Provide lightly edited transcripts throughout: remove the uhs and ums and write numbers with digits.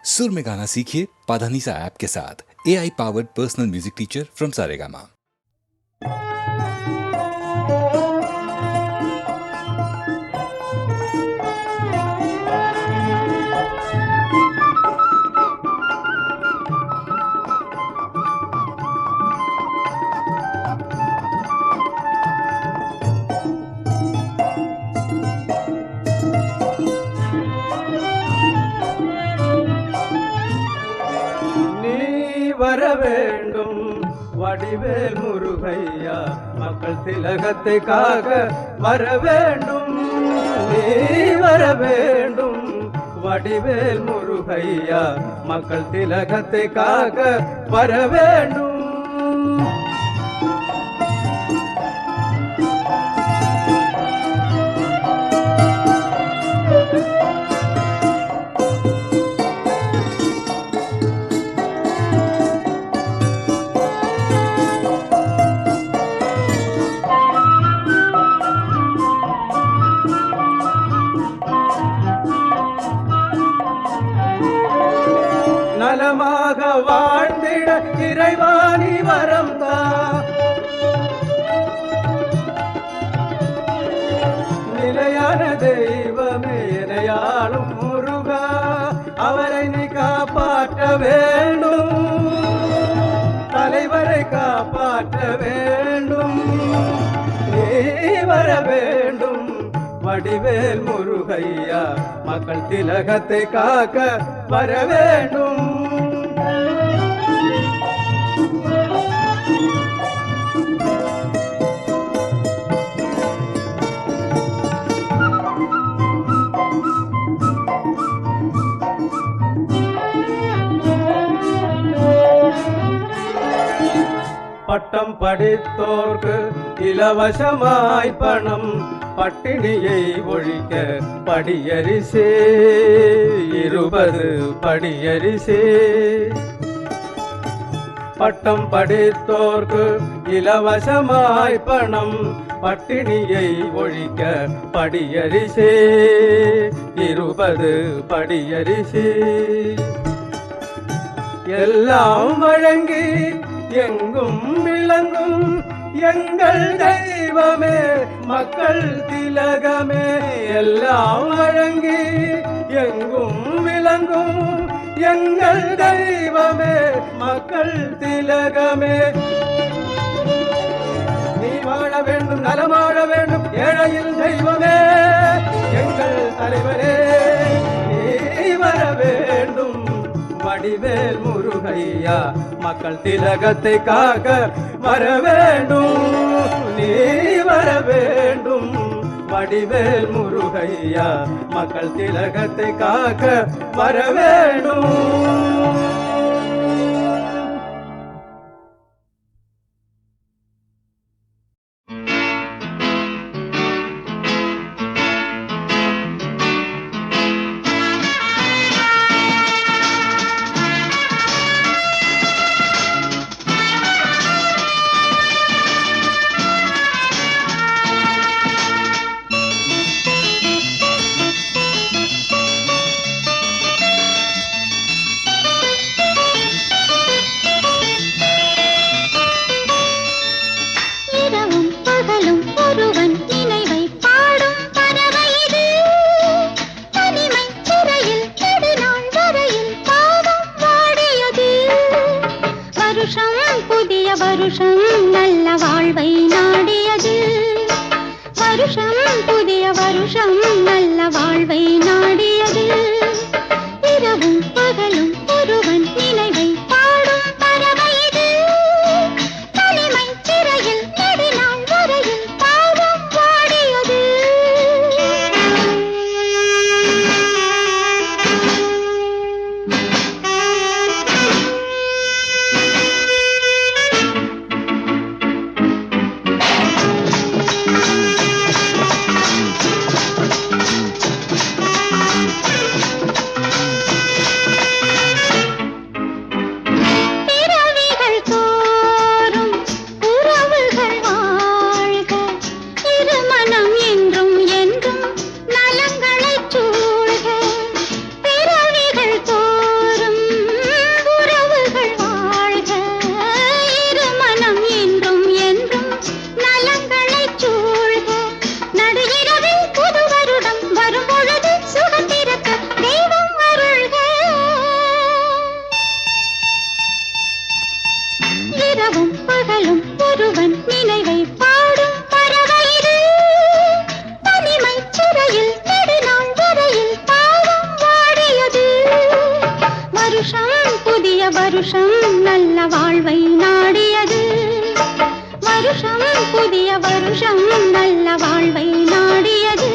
सुर में गाना सीखिए पाधानीसा ऐप के साथ। AI powered personal music teacher from Saregama. வரவேண்டும் வடிவேல் முருகையா, மக்கள் திலகத்தை காக்க வரவேண்டும். நீ வரவேண்டும் வடிவேல் முருகையா, மக்கள் திலகத்தை காக்க வரவேண்டும். நலமாக வாழ்ந்திட இறைவாணி வரம் தா, நிலையான தெய்வமே இணையாளும் முருகா, அவரை நீ காப்பாற்ற வேண்டும், தலைவரை காப்பாற்ற வேண்டும். நீ வர வேண்டும் வடிவேல் முருகையா, மக்கள் திலகத்தை காக்க வர வேண்டும். பட்டம் படித்தோர்க்கு இலவசமாய் பணம், பட்டினியை ஒழிக்க படியரிசே 20 படியரிசே. பட்டம் படித்தோர்க்கு இலவசமாய் பணம், பட்டினியை ஒழிக்க படியரிசே 20 படியரிசே. எல்லாம் வழங்கி எங்கும் விளங்கும் எங்கள் தெய்வமே மக்கள் திலகமே, எல்லாம் வழங்கி எங்கும் விளங்கும் எங்கள் தெய்வமே மக்கள் திலகமே. நீ வாழ வேண்டும், நலமாழ வேண்டும் ஏழையில் தெய்வமே, எங்கள் தலைவரே நீ வர வேண்டும் வடிவேல் முருகையா, மக்கள் திலகத்தை காக்க வர வேண்டும். நீ வர வேண்டும் வடிவேல் முருகையா, மக்கள் திலகத்தை காக்க வர வேண்டும். வருஷம் நல்ல வாழ்வை நாடியது, வருஷம் புதிய வருஷம் நல்ல வாழ்வை நாடியது. இரவும் பகலும் ஒருவன் நினைவை பாடும் பறவை இது, தனிமை சிறையில் நெடுநாள் வரையில் பாவம் வாடியது. வருஷம் புதிய வருஷம் நல்ல வாழ்வை நாடியது. வருஷம் புதிய வருஷம் நல்ல வாழ்வை நாடியது.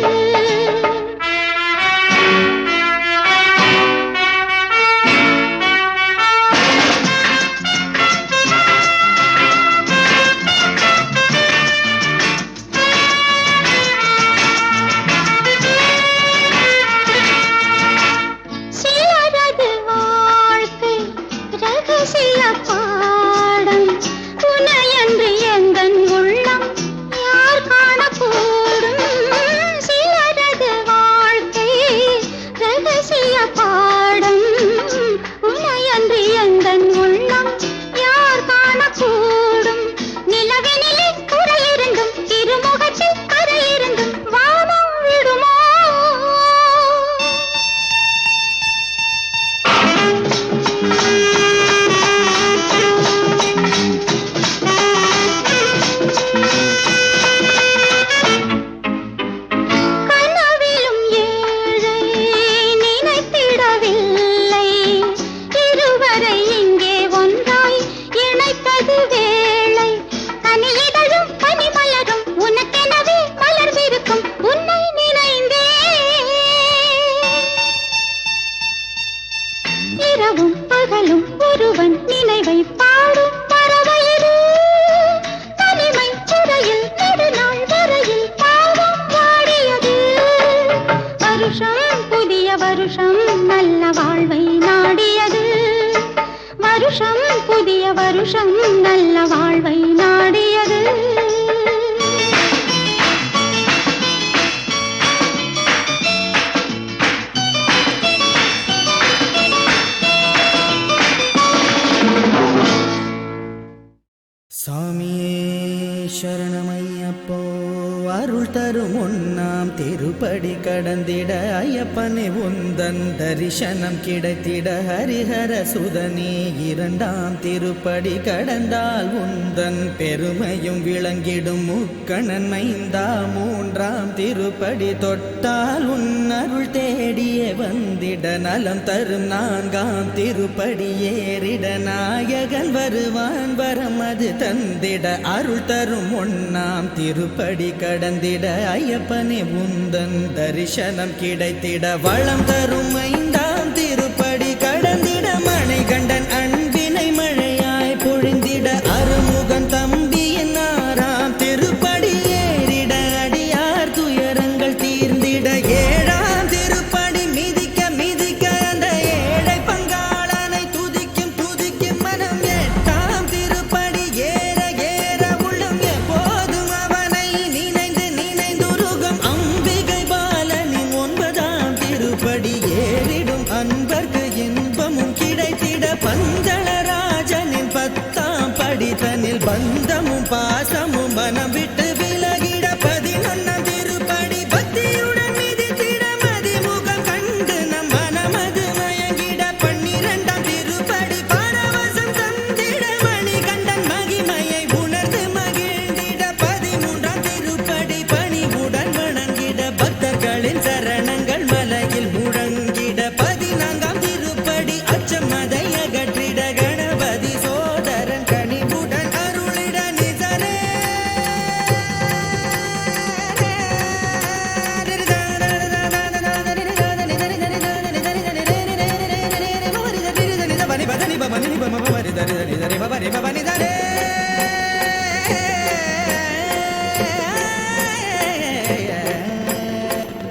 திருப்படி கடந்திட ஐயப்பனே உந்தன் தரிசனம் கிடைத்திட ஹரிஹர சுதனே இரண்டாம் திருப்படி கடந்தால் உந்தன் பெருமையும் விளங்கிடும் முக்கணன் மைந்தா மூன்றாம் திருப்படி தொட்டால் உன் அருள் தேடியே வந்திட நலம் தரும் நான்காம் திருப்படி ஏறிட நாயகன் வருவான் வரம் அது தந்திட அருள் தரும் ஒன்னாம் திருப்படி கடந்திட ஐயப்பனே உந்தன் தரிசனம் கிடைத்திட வளம் தரும் ஐந்தாம் திருப்படி கடந்திட மணிகண்டன் அன்பினை மழையாய் பொழிந்திட அருமுகன் தம்பியின் ஆறாம் திருப்படி ஏறிட அடியார் துயரங்கள் தீர்ந்திட ஏழாம் திருப்படி மிதிக்க மிதிக்க அந்த ஏழை பங்காளனை துதிக்கும் துதிக்கும் மனம் எட்டாம் திருப்படி ஏற ஏற உள்ளம் எப்போதும் அவனை நினைந்து நினைந்துருகும் அம்பிகை பாலனின் ஒன்பதாம் திருப்படி ஏறிடும் அன்பர்க்கு இன்பமும் கிடைத்திட பந்தளராஜனின் பத்தாம் படித்தனில் பந்தமும் பாசமும் மனம் விட்டு விலகிட 11ஆம் திருப்படி பக்தியுடன் மிதித்திட மதிமுகம் கண்டு நம் மனமது மயங்கிட 12ஆம் திருப்படி பரவசம் தந்திட மணிகண்டன் மகிமையை உணர்ந்து மகிழ்ந்திட 13ஆம் திருப்படி பணிவுடன் வணங்கிட பக்தர்களின் சரணங்கள் மலையில் முழங்கிட 14ஆம் திருப்படி அச்சம் அதை அகற்றிட கணபதி சோதரன் கனிவுடன் அருளிட நிசரே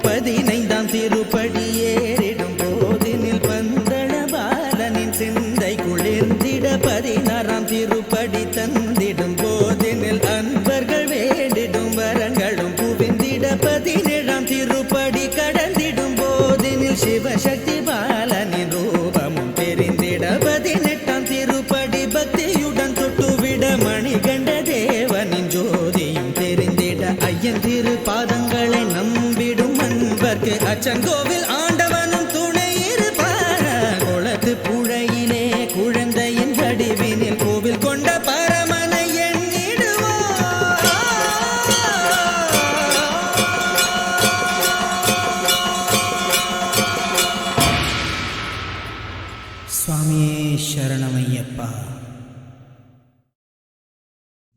பதினைந்தாம் திருப்படி ஏறிடும் போதினில் பந்தள பாலனின் சிந்தை குளிர்ந்திட 16ஆம் திருப்படி தந்திடும் போதினில் அன்பர்கள் வேண்டிடும் வரங்களும் குவிந்திட 17ஆம் திருப்படி கடந்திடும் போதினில் சிவசக்தி பாலனின் ரூபமும் தெரிந்திட 18ஆம் திருப்படி பக்தியுடன் தொட்டுவிட மணிகண்ட தேவனின் ஜோதியும் தெரிந்திட ஐயன் திரு பாதங்களை நம்பிடும் அன்பர்க்கு அச்சங்கோவில் ஆண்டவனும் துணை இருப்பார் குளத்து புழையிலே குழந்தையின் வடிவினில் கோவில் கொண்ட பரமனை எண்ணிடுவோம் சுவாமியே சரணமையப்பா.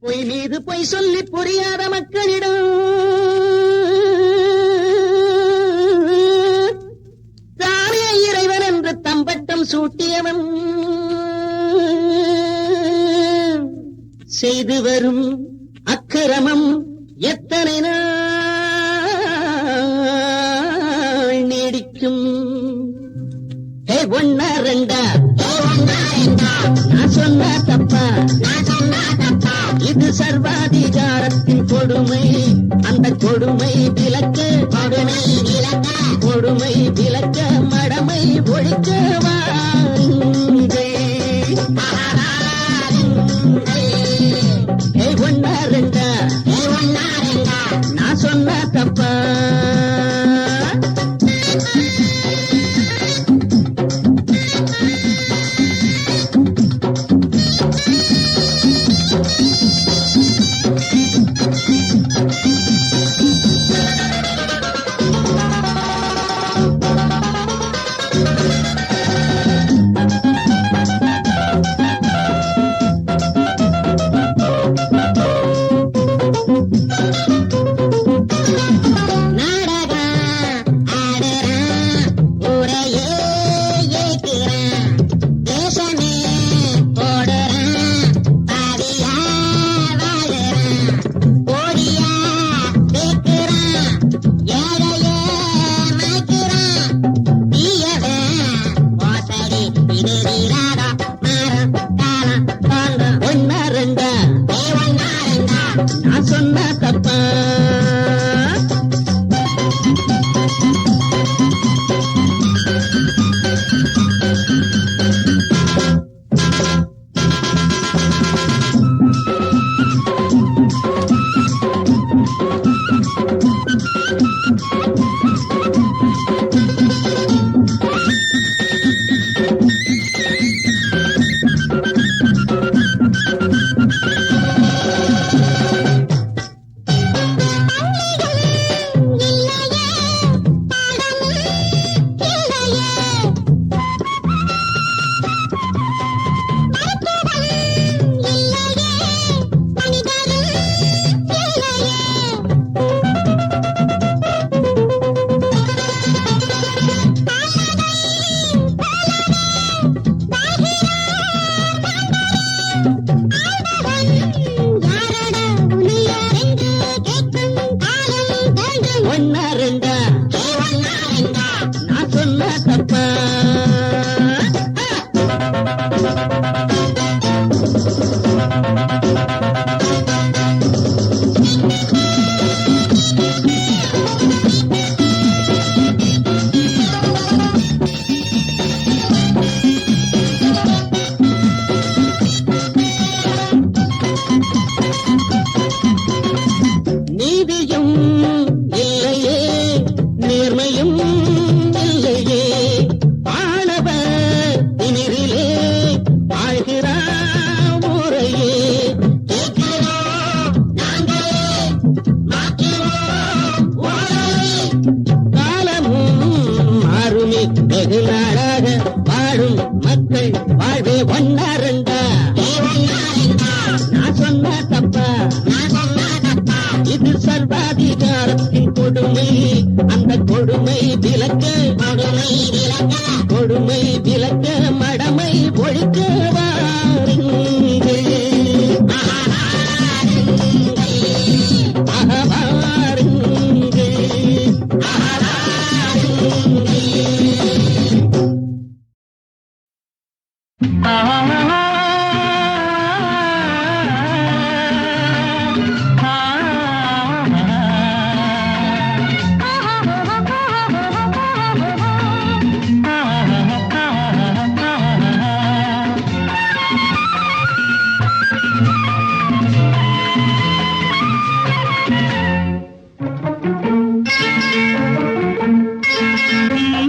பொய் மீது பொய் சொல்லி புரியாத மக்களிடம் தானே இறைவன் என்று தம்பட்டம் சூட்டியவன் செய்து வரும் அக்கிரமம் எத்தனை நாள் நீடிக்கும்? ஒன்னா ரெண்டா நான் சொன்ன தப்பா? இது சர்வாதிகாரத்தின் கொடுமை. அந்த கொடுமை விலக்க கொடுமை விலக்க மடமை ஒழிக்க வாருங்கள். ஒன்னா ரெண்டா நான் சொன்ன தப்பா? நான் சொன்ன தப்பா? ஒன்னா ரெண்டா நான் சொன்ன தப்பா? நீதியும் இல்லையே, நேர்மையும் இல்லையே, ஆணவ திமிரிலே ஆழ்கிறார் முறையே. காலமும் மாறுமே, வெகு நாளாக வாழும் மக்கள் வாழ்வே ஒன்னா ரெண்டா நான் சொன்ன தப்பா? இது சர்வாதிகாரத்தின் கொடுமை. அந்த கொடுமை விலக்க கொடுமை விலக்க மடமை ஒழிக்க வாருங்கள்.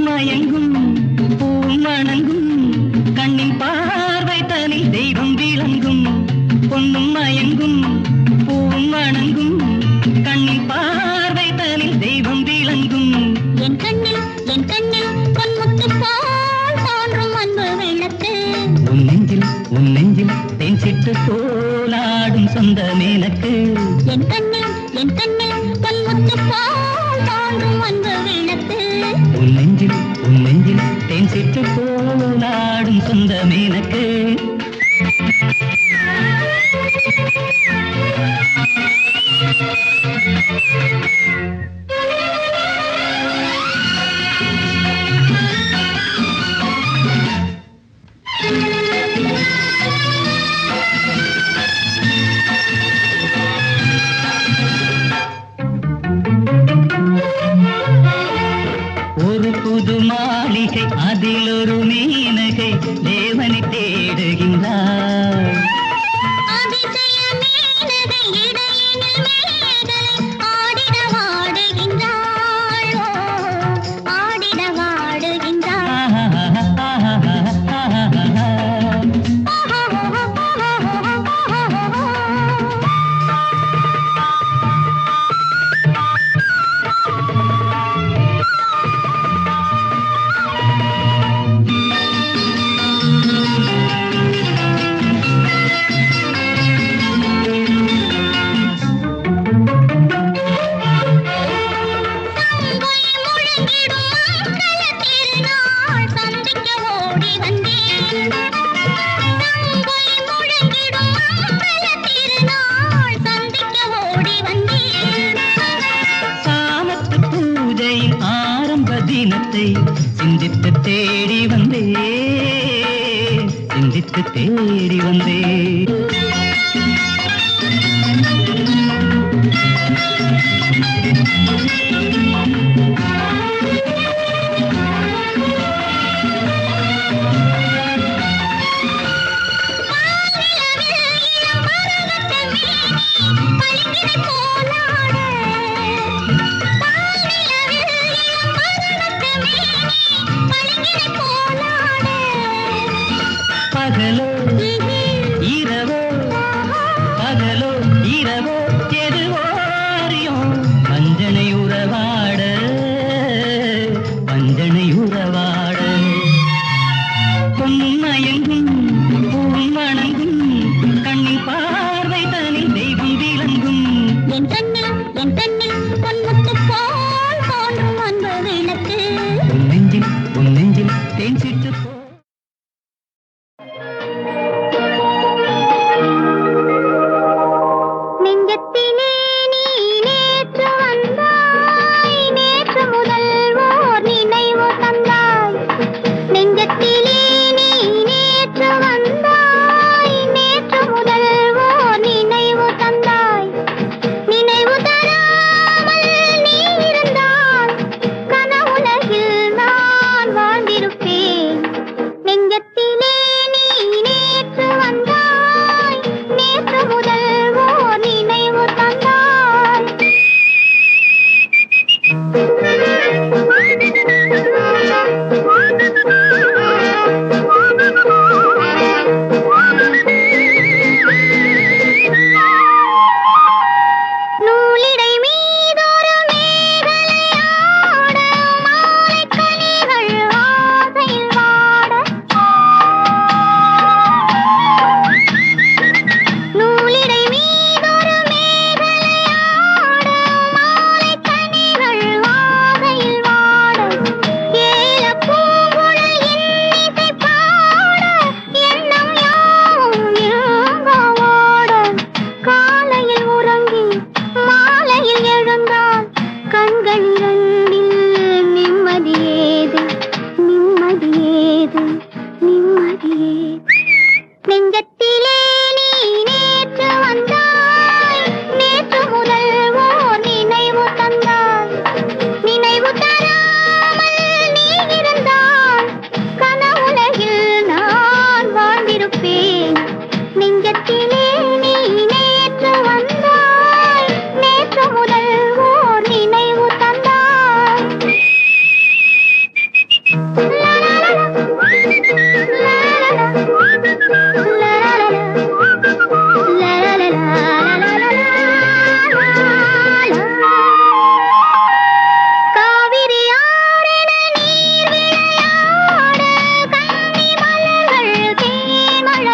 மயங்கும் பூ மணங்கும் கண்ணின் பார்வை நெஞ்சில் உன் நெஞ்சில் தேன் சிட்டு போலாடும் சொந்தமே எனக்கு. என் கண்ணில் பொன்முத்து போல் தோன்றும் அன்பு விளக்கு. உன் நெஞ்சில் தேன் சிட்டு போலாடும் சொந்தமே எனக்கு. ஒரு புது மாளிகை அதில் ஒரு மீனகை தேவனை தேடுகின்றார். அதிசய மீனகை இடையினில் மேகலை ஆடிட வாடுகின்றாள். ஆடிட வாடுகின்றாள். தினத்தை சிந்தித்து தேடி வந்தே. பகலோ இரவோ எதுவோ அறியும் வஞ்சனை உறவாட பொன்மயங்கும் பூமணங்கும் கண்ணின் பார்வை தனில் தெய்வம் விளங்கும். என் கண்ணில் பொன்முத்து போல் தோன்றும் அன்பு விளக்கு. உன் நெஞ்சில் தேன் சிட்டு போ. நெஞ்சத்திலே நீ நேற்று வந்தாய். நேற்று முதல் ஓர் நினைவு தந்தாய். நெஞ்சத்திலே நீ நேற்று வந்தாய். நேற்று முதல் ஓர் நினைவு தந்தாய். நினைவு தராமல் நீ இருந்தால் கனவுலகில் நான் வாழ்ந்திருப்பேன். நெஞ்சத்திலே நீ நேற்று வந்தாய். நேற்று முதல் ஓர் நினைவு தந்தாய். நூலிடை மீதொரு மேகலையாட மாலைக்கனிகள் ஆசையில் வாட. நூலிடை மீதொரு மேகலையாட மாலைக்கனிகள் ஆசையில் வாட. ஏலப்பூங்குழல் இன்னிசை பாட எண்ணம் யாவும் எங்க ஓட. காலையில் உறங்கி மாலையில் எழுந்தால் கண்கள் இரண்டில் நிம்மதியேது. நெஞ்சத்திலே நீ நேற்று வந்தாய். நேற்று முதல் ஓர் நினைவு தந்தாய். நினைவு தராமல் நீ இருந்தால் கனவுலகில் நான் வாழ்ந்திருப்பேன். நெஞ்சத்திலே நீ நேற்று வந்தாய். நேற்று முதல் ஓர் நினைவு தந்தாய். காவிரி ஆறென நீர் விளையாட கன்னி மலர்கள் தேன்மழை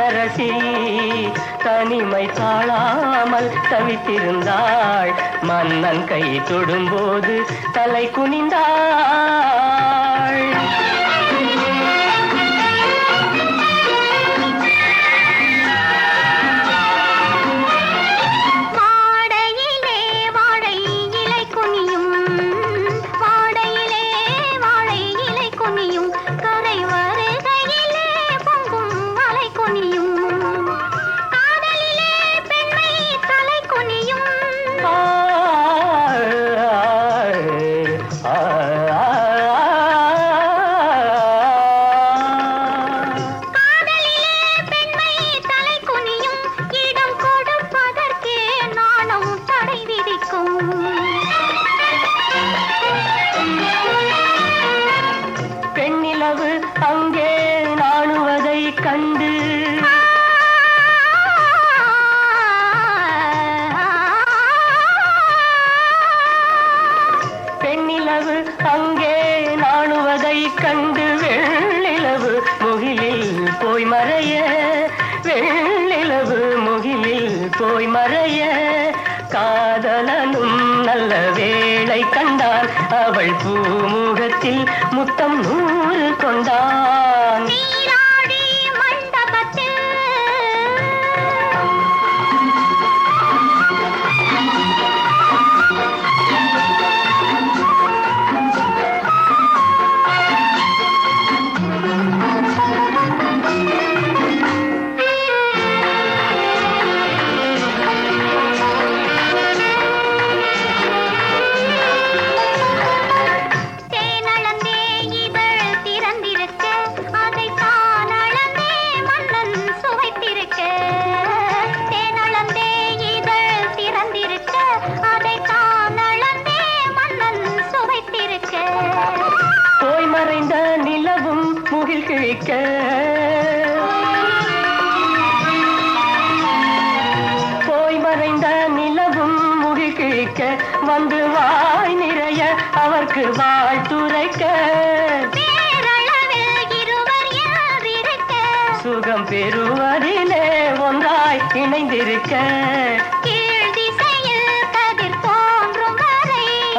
பெண்ணரசி தனிமை தாழாமல் தவித்திருந்தாள். மன்னன் கை தொடும்போது தலை குனிந்தாள். அங்கே நாணுவதை கண்டு வெள்ளிலவு முகிலில் போய் மறைய, வெள்ளிலவு முகிலில் போய் மறைய, காதலனும் நல்ல வேளை கண்டான். அவள் பூமுகத்தில் முத்தம் 100 கொண்டான். போய் மறைந்த நிலவும் முகில் கிழிக்க, வந்து வாய் நிறைய அவர்க்கு வாழ்த்துரைக்க, சுகம் பெறுவதிலே ஒன்றாய் இணைந்திருக்க,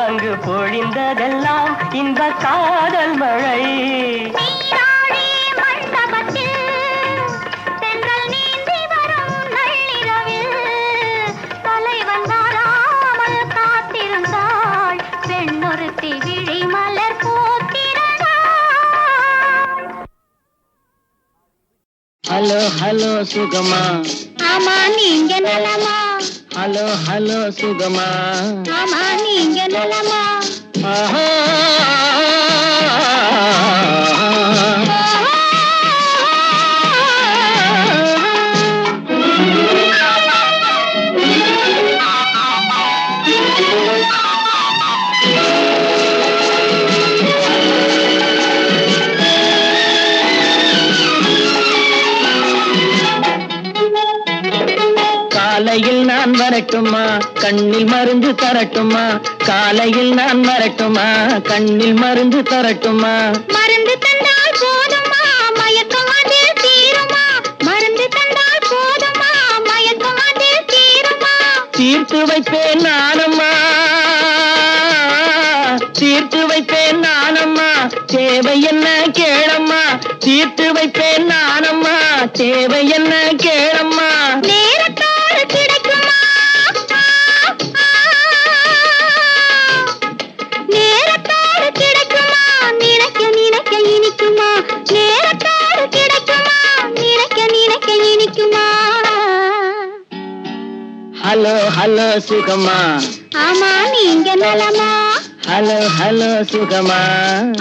அங்கு பொழிந்ததெல்லாம் இன்ப காதல் மழை. ஹலோ ஹலோ சுகமா, ஆமா நீங்க நலமா? ஹலோ ஹலோ சுகமா, ஆமா நீங்க நலமா? ஆஹா காலையில் நான் வரட்டுமா, கண்ணில் மருந்து தரட்டுமா? காலையில் நான் வரட்டுமா, கண்ணில் மருந்து தரட்டுமா? மருந்து தந்தால் போதுமா, மயக்கம் அதில் தீருமா? மருந்து தந்தால் போதுமா, மயக்கம் அதில் தீருமா? தீர்த்து வைப்பேன் நானம்மா, தீர்த்து வைப்பேன் நானம்மா, தேவை என்ன கேளம்மா? தீர்த்து வைப்பேன் நானம்மா, தேவை என்ன கேளம்மா? நேரத்தோடு கிடைக்குமா, நேரத்தோடு கிடைக்குமா, நினைக்க நினைக்க இனிக்குமா? நேரத்தோடு கிடைக்குமா, நினைக்க நினைக்க இனிக்குமா? ஹலோ ஹலோ சுகமா, ஆமா நீங்க நலமா? ஹலோ ஹலோ சுகமா,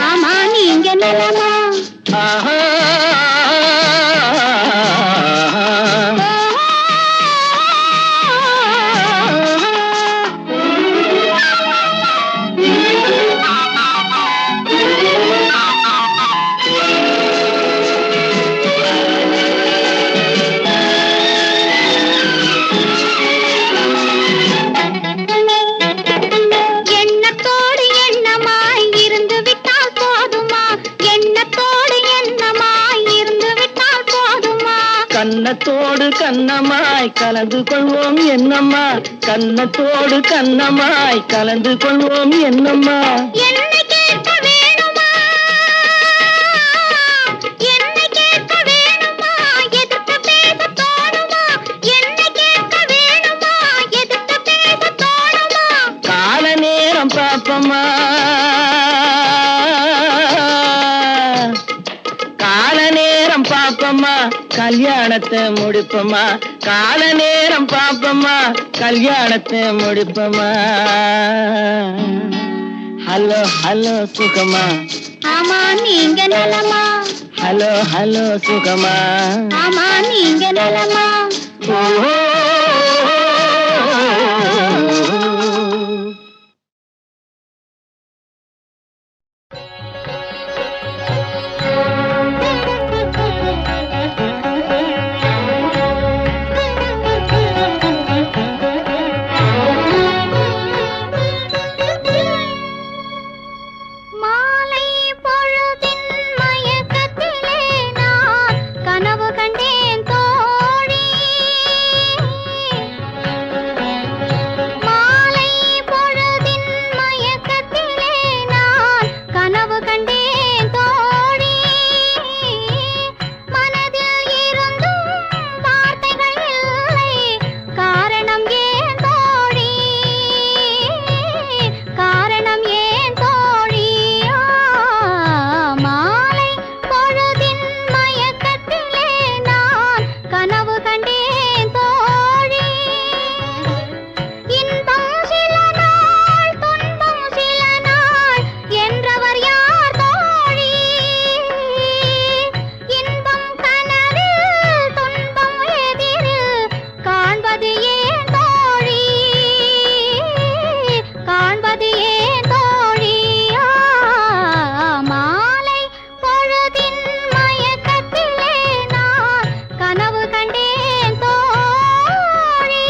ஆமா நீங்க நலமா? ஆஹா எண்ணத்தோடு எண்ணமாய் இருந்து விட்டால் போதுமா? எண்ணத்தோடு எண்ணமாய் கன்னத்தோடு கன்னமாய் கலந்து கொள்வோம் என்னம்மா, கன்னத்தோடு கன்னமாய் கலந்து கொள்வோம் என்னம்மா. என்னை கேட்க வேணுமா, என்னை கேட்க வேணுமா, எதிர்த்து பேச தோணுமா, என்னை கேட்க வேணுமா, எதிர்த்து பேச தோணுமா. கால நேரம் பாப்பம்மா, கால நேரம் பாப்பம்மா, கல்யாணத்தை முடிப்பம்மா. கால நேரம் பாப்பம்மா, கல்யாணத்தை முடிப்பம்மா. ஹலோ ஹலோ சுகமா, ஆமா நீங்க நலமா, ஹலோ ஹலோ சுகமா. ஆமா நீங்க நலமா. ஓ மாலை பொழுதின் மயக்கத்திலே நான் கனவு கண்டேன் தோழி. மாலை பொழுதின் மயக்கத்திலே நான் கனவு கண்டேன் தோழி. மனதில் இருந்தும் வார்த்தைகள் இல்லை, காரணம் ஏன் தோழி, காரணம் ஏன் தோழி. மாலை பொழுதின் மயக்கத்திலே நான் கனவு கண்டேன் தோழி. இன்பம் சில நாள், துன்பம் சில நாள் என்றவர் யார் தோழி. இன்பம் கனவில், துன்பம் எதிரில் காண்பது ஏன் தோழி, காண்பது ஏன் தோழி. மாலை பொழுதின் மயக்கத்திலே நான் கனவு கண்டேன் தோழி.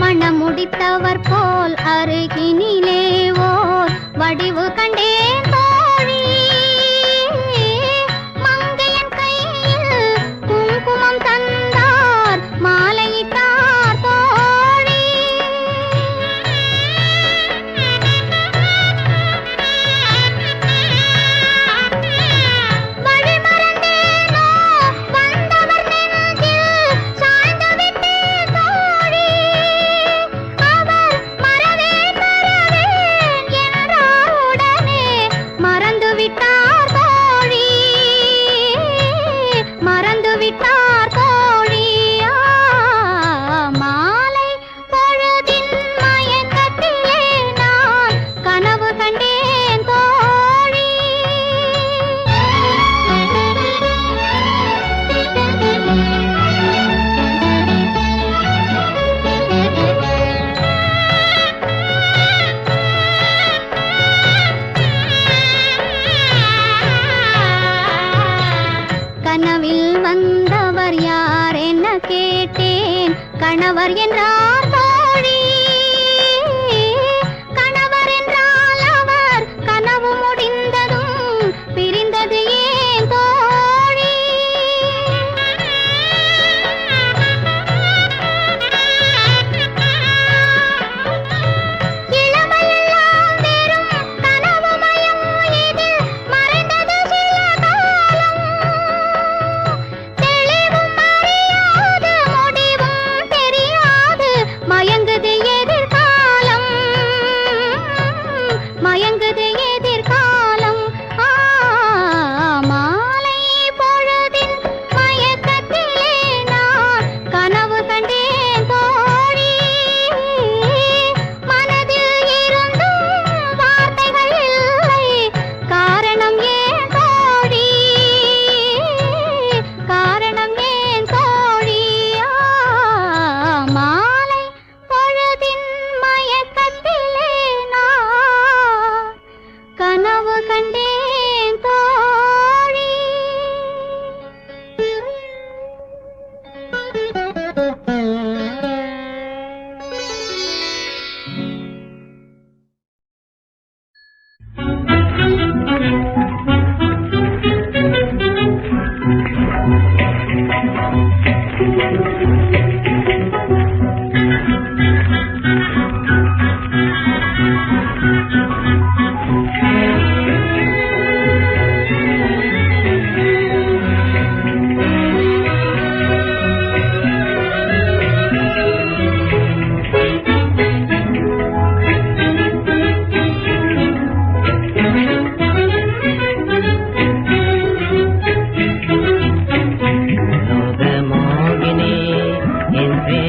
மணமுடித்தவர் போல் அருகினிலே ஓர் வடிவு கண்டேன் தோழி. மங்கையன் கையில் குங்குமம் தந்தார், மாலையிட்டார் தோழி. வழி மறந்தேனோ வந்தவர் நெஞ்சில் சாய்ந்து விட்டேன் தோழி. அவர் மறவேன் மறவேன் என்றார், உடனே மறந்து விட்டார் தோழி, மறந்து விட்டார் தோழி. மாலை பொழுதின் மயக்கத்திலே நான் கனவு கண்டேன் தோழி. கனவில் வந்தவர் யார் என்ன கேட்டேன், கணவர் என்றார் தோழி. கணவர் என்றால் அவர் கனவு முடிந்ததும் பிரிந்தது ஏன் தோழி. இளமையெல்லாம் வெறும் கனவுமயம், இதில் மறைந்தது சில காலம். தெளிவும் அறியாது, முடிவும் தெரியாது,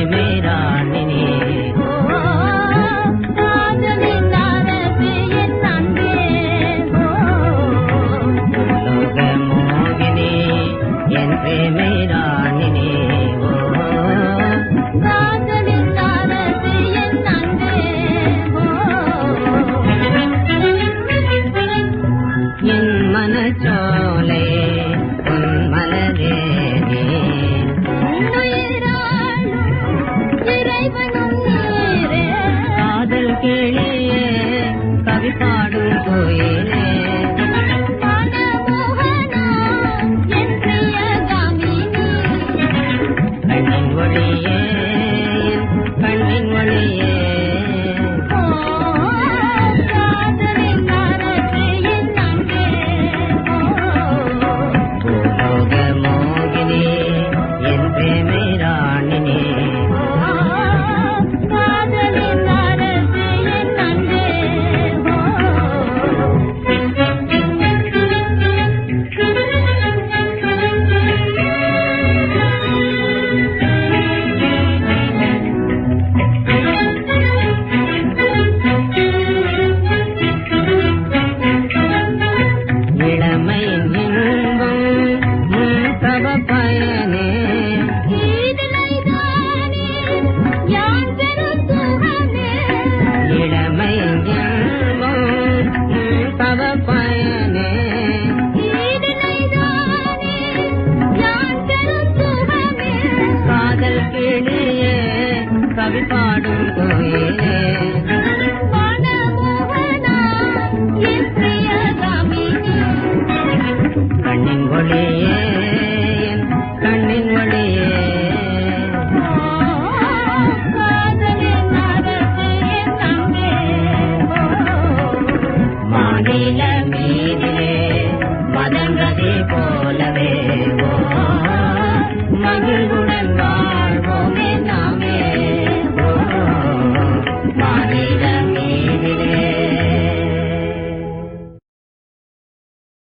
பிரேமராணினே காதலின் அரசே என் அன்பே லோக மோகினே என் பிரேமராணினே காதலின் அரசே என் அன்பே என் மனச்சோலை உன் மலரே இறைவனும் நீரே காதல் கிளியே கவி பாடும் கோயிலே மனமோகனா என் பிரியகாமினி கண்ணின் ஒளியே கண்ணின் ஒளியே காதலின் அரசே என் அன்பே பூலோக மோகினே என் பிரேமராணினே காதலின் அரசே என் அன்பே இளமை இன்பம் தவ பயனே ஈதலைதானே யான் பெறும் சுகமே இளமை இன்பம் தவ பயனே ஈதலைதானே யான் பெறும் சுகமே காதல் கிளியே கவி பாடும் கோயிலே